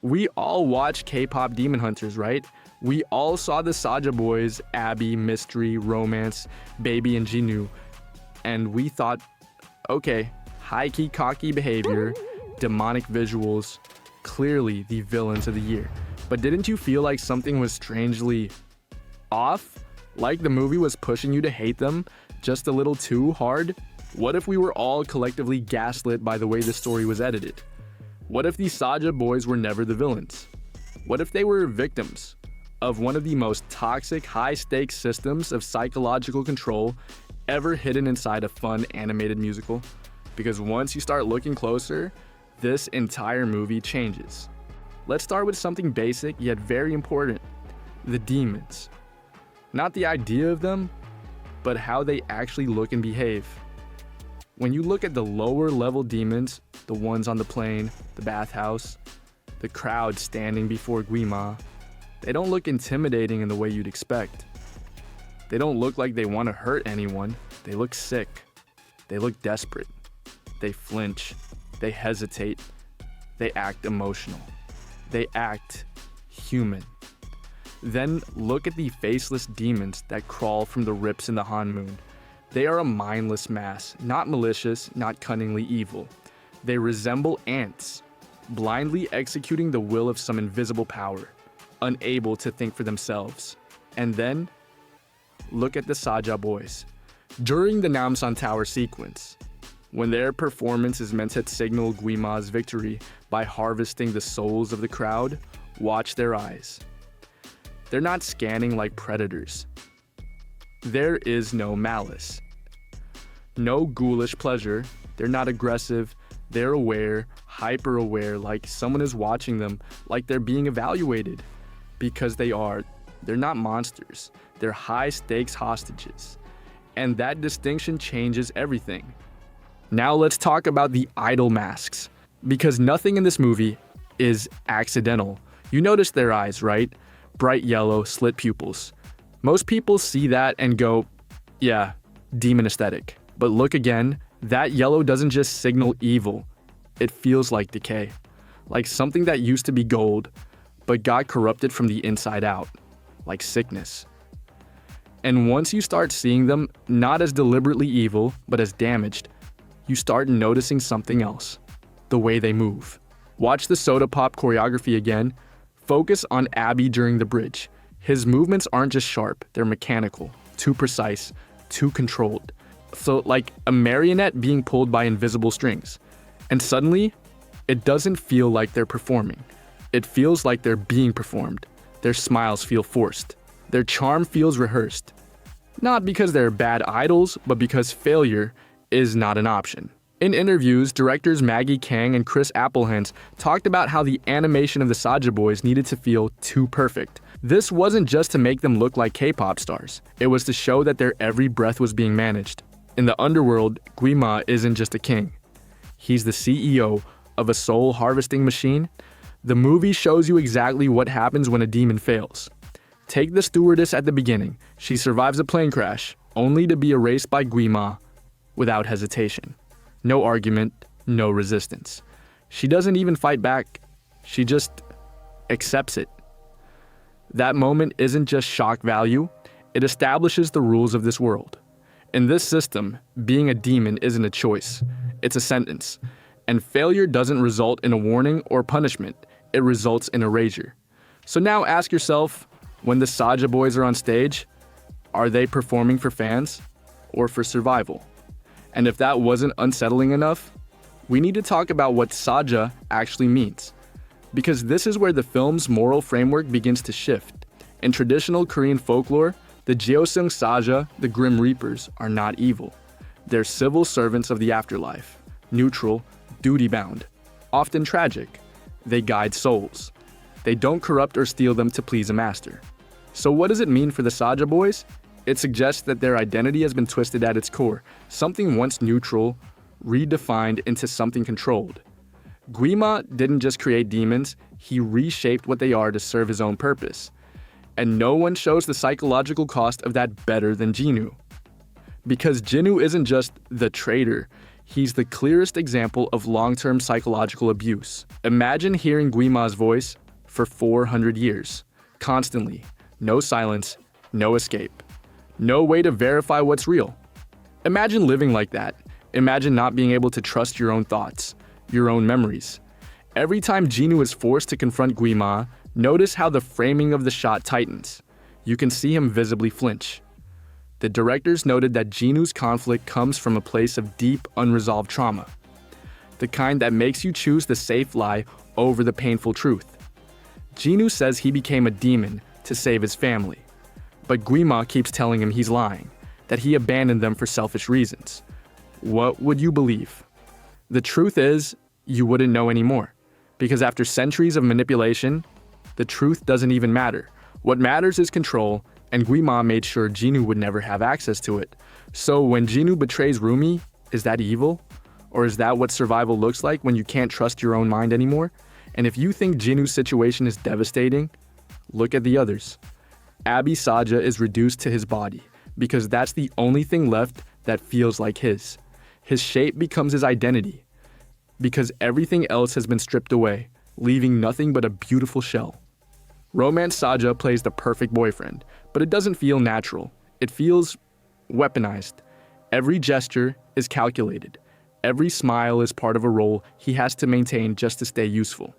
We all watch KPop Demon Hunters, right? We all saw the Saja Boys, Abby, Mystery, Romance, Baby, and Jinu, and we thought, okay, high-key cocky behavior, demonic visuals, clearly the villains of the year. But didn't you feel like something was strangely off? Like the movie was pushing you to hate them just a little too hard? What if we were all collectively gaslit by the way the story was edited? What if the Saja Boys were never the villains? What if they were victims of one of the most toxic, high-stakes systems of psychological control ever hidden inside a fun animated musical? Because once you start looking closer, this entire movie changes. Let's start with something basic yet very important: the demons. Not the idea of them, but how they actually look and behave. When you look at the lower level demons, the ones on the plane, the bathhouse, the crowd standing before Guima, they don't look intimidating in the way you'd expect. They don't look like they want to hurt anyone. They look sick. They look desperate. They flinch. They hesitate. They act emotional. They act human. Then look at the faceless demons that crawl from the rips in the Han Moon. They are a mindless mass, not malicious, not cunningly evil. They resemble ants, blindly executing the will of some invisible power, unable to think for themselves. And then, look at the Saja Boys. During the Namsan Tower sequence, when their performance is meant to signal Guima's victory by harvesting the souls of the crowd, watch their eyes. They're not scanning like predators. There is no malice. No ghoulish pleasure. They're not aggressive. They're aware, hyper-aware, like someone is watching them, like they're being evaluated. Because they are. They're not monsters. They're high-stakes hostages. And that distinction changes everything. Now let's talk about the idol masks. Because nothing in this movie is accidental. You notice their eyes, right? Bright yellow, slit pupils. Most people see that and go, yeah, demon aesthetic. But look again, that yellow doesn't just signal evil. It feels like decay. Like something that used to be gold, but got corrupted from the inside out. Like sickness. And once you start seeing them, not as deliberately evil, but as damaged, you start noticing something else. The way they move. Watch the soda pop choreography again. Focus on Abby during the bridge. His movements aren't just sharp, they're mechanical, too precise, too controlled. So like a marionette being pulled by invisible strings. And suddenly, it doesn't feel like they're performing. It feels like they're being performed. Their smiles feel forced. Their charm feels rehearsed. Not because they're bad idols, but because failure is not an option. In interviews, directors Maggie Kang and Chris Applehans talked about how the animation of the Saja Boys needed to feel too perfect. This wasn't just to make them look like K-pop stars. It was to show that their every breath was being managed. In the underworld, Guima isn't just a king. He's the CEO of a soul harvesting machine. The movie shows you exactly what happens when a demon fails. Take the stewardess at the beginning. She survives a plane crash, only to be erased by Guima without hesitation. No argument, no resistance. She doesn't even fight back. She just accepts it. That moment isn't just shock value, it establishes the rules of this world. In this system, being a demon isn't a choice, it's a sentence. And failure doesn't result in a warning or punishment, it results in erasure. So now ask yourself, when the Saja Boys are on stage, are they performing for fans or for survival? And if that wasn't unsettling enough, we need to talk about what Saja actually means. Because this is where the film's moral framework begins to shift. In traditional Korean folklore, the Jeoseung Saja, the Grim Reapers, are not evil. They're civil servants of the afterlife, neutral, duty-bound, often tragic. They guide souls. They don't corrupt or steal them to please a master. So what does it mean for the Saja Boys? It suggests that their identity has been twisted at its core, something once neutral, redefined into something controlled. Guima didn't just create demons, he reshaped what they are to serve his own purpose. And no one shows the psychological cost of that better than Jinu. Because Jinu isn't just the traitor, He's the clearest example of long-term psychological abuse. Imagine hearing Guima's voice for 400 years, constantly. No silence, no escape. No way to verify what's real. Imagine living like that. Imagine not being able to trust your own thoughts, your own memories. Every time Jinu is forced to confront Guima, notice how the framing of the shot tightens. You can see him visibly flinch. The directors noted that Jinu's conflict comes from a place of deep, unresolved trauma. The kind that makes you choose the safe lie over the painful truth. Jinu says he became a demon to save his family. But Guima keeps telling him he's lying, that he abandoned them for selfish reasons. What would you believe? The truth is, you wouldn't know anymore. Because after centuries of manipulation, the truth doesn't even matter. What matters is control, and Guima made sure Jinu would never have access to it. So when Jinu betrays Rumi, is that evil? Or is that what survival looks like when you can't trust your own mind anymore? And if you think Jinu's situation is devastating, look at the others. Abi Saja is reduced to his body, because that's the only thing left that feels like his. His shape becomes his identity, because everything else has been stripped away, leaving nothing but a beautiful shell. Romance Saja plays the perfect boyfriend, but it doesn't feel natural. It feels weaponized. Every gesture is calculated. Every smile is part of a role he has to maintain just to stay useful.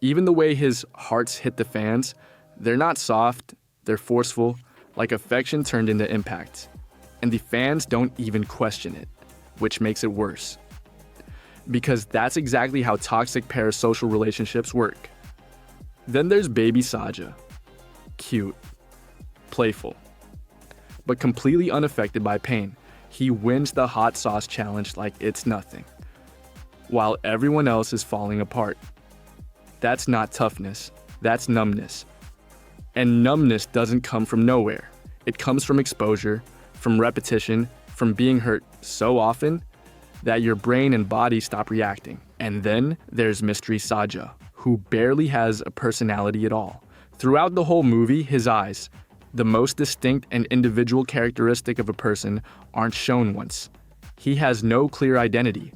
Even the way his hearts hit the fans, they're not soft, they're forceful, like affection turned into impact. And the fans don't even question it, which makes it worse. Because that's exactly how toxic parasocial relationships work. Then there's baby Saja. Cute. Playful. But completely unaffected by pain. He wins the hot sauce challenge like it's nothing, while everyone else is falling apart. That's not toughness, that's numbness. And numbness doesn't come from nowhere. It comes from exposure, from repetition, from being hurt so often that your brain and body stop reacting. And then there's Mystery Saja, who barely has a personality at all. Throughout the whole movie, his eyes, the most distinct and individual characteristic of a person, aren't shown once. He has no clear identity,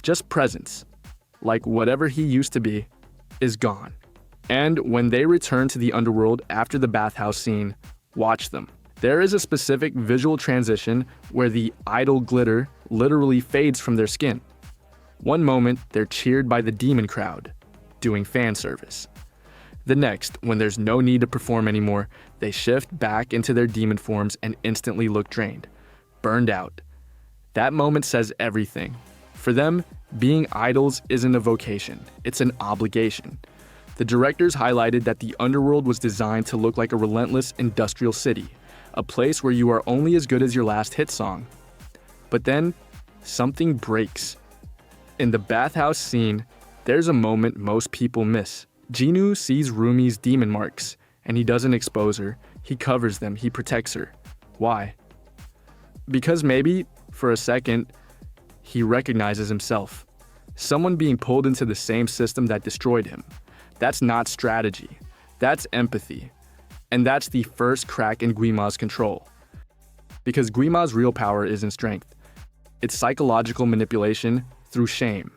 just presence. Like whatever he used to be is gone. And when they return to the underworld after the bathhouse scene, watch them. There is a specific visual transition where the idol glitter literally fades from their skin. One moment, they're cheered by the demon crowd, doing fan service. The next, when there's no need to perform anymore, they shift back into their demon forms and instantly look drained, burned out. That moment says everything. For them, being idols isn't a vocation, it's an obligation. The directors highlighted that the underworld was designed to look like a relentless industrial city, a place where you are only as good as your last hit song. But then, something breaks. In the bathhouse scene, there's a moment most people miss. Jinu sees Rumi's demon marks, and he doesn't expose her. He covers them, he protects her. Why? Because maybe, for a second, he recognizes himself. Someone being pulled into the same system that destroyed him. That's not strategy. That's empathy. And that's the first crack in Guima's control. Because Guima's real power isn't strength. It's psychological manipulation through shame.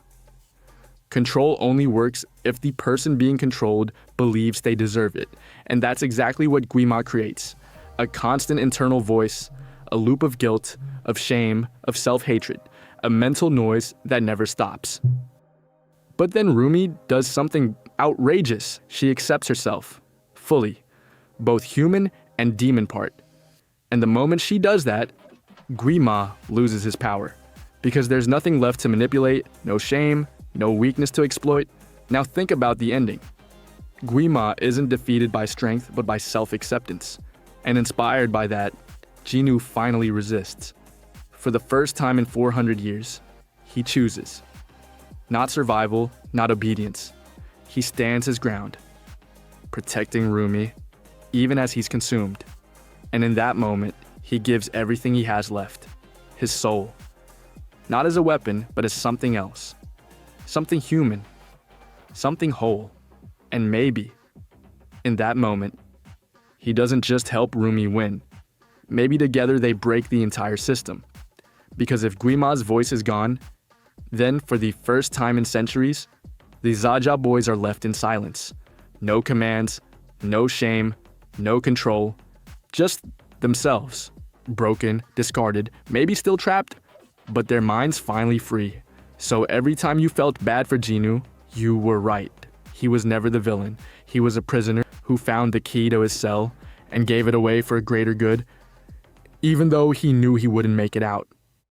Control only works if the person being controlled believes they deserve it. And that's exactly what Guima creates. A constant internal voice, a loop of guilt, of shame, of self-hatred, a mental noise that never stops. But then Rumi does something outrageous. She accepts herself, fully, both human and demon part. And the moment she does that, Guima loses his power. Because there's nothing left to manipulate, no shame, no weakness to exploit. Now think about the ending. Guima isn't defeated by strength, but by self-acceptance. And inspired by that, Jinu finally resists. For the first time in 400 years, he chooses. Not survival, not obedience. He stands his ground, protecting Rumi, even as he's consumed. And in that moment, he gives everything he has left, his soul. Not as a weapon, but as something else. Something human, something whole. And maybe, in that moment, he doesn't just help Rumi win. Maybe together they break the entire system. Because if Guima's voice is gone, Then, for the first time in centuries, the Saja Boys are left in silence. No commands, no shame, no control, just themselves. Broken, discarded, maybe still trapped, but their minds finally free. So every time you felt bad for Jinu, you were right. He was never the villain. He was a prisoner who found the key to his cell and gave it away for a greater good, even though he knew he wouldn't make it out.